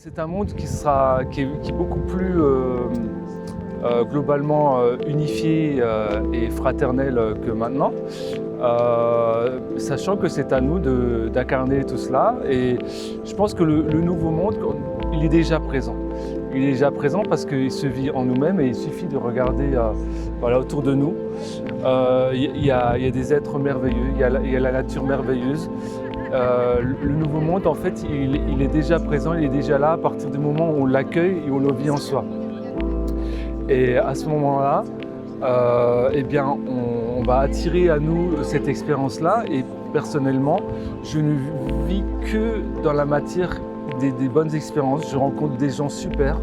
C'est un monde qui est beaucoup plus globalement unifié et fraternel que maintenant, sachant que c'est à nous d'incarner tout cela. Et je pense que le nouveau monde, il est déjà présent. Il est déjà présent parce qu'il se vit en nous-mêmes et il suffit de regarder voilà, autour de nous. Il y a des êtres merveilleux, il y a la nature merveilleuse. Le nouveau monde, en fait, il est déjà présent, il est déjà là à partir du moment où on l'accueille et on le vit en soi. Et à ce moment-là, eh bien, on va attirer à nous cette expérience-là. Et personnellement, je ne vis que dans la matière des bonnes expériences. Je rencontre des gens super,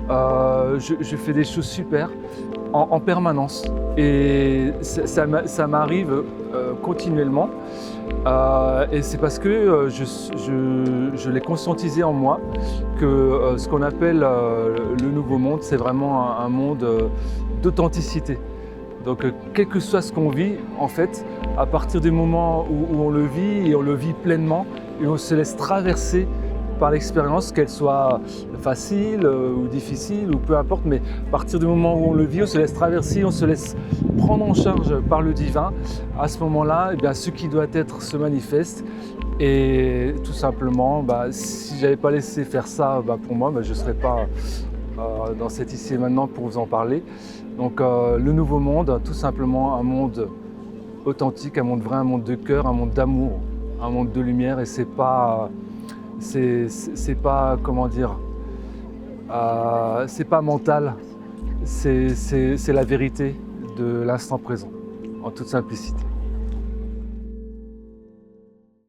je fais des choses super en permanence. Et ça m'arrive continuellement. Et c'est parce que je l'ai conscientisé en moi que ce qu'on appelle le nouveau monde, c'est vraiment un monde d'authenticité. Donc quel que soit ce qu'on vit, en fait, à partir du moment où on le vit et on le vit pleinement et on se laisse traverser par l'expérience, qu'elle soit facile ou difficile ou peu importe, mais à partir du moment où on le vit, on se laisse traverser, on se laisse prendre en charge par le divin. À ce moment-là, eh bien, ce qui doit être se manifeste. Et tout simplement, si je n'avais pas laissé faire ça, pour moi, je ne serais pas dans cet ici et maintenant pour vous en parler. Donc le nouveau monde, tout simplement un monde authentique, un monde vrai, un monde de cœur, un monde d'amour, un monde de lumière. Et c'est pas comment dire, c'est pas mental, c'est la vérité de l'instant présent, en toute simplicité.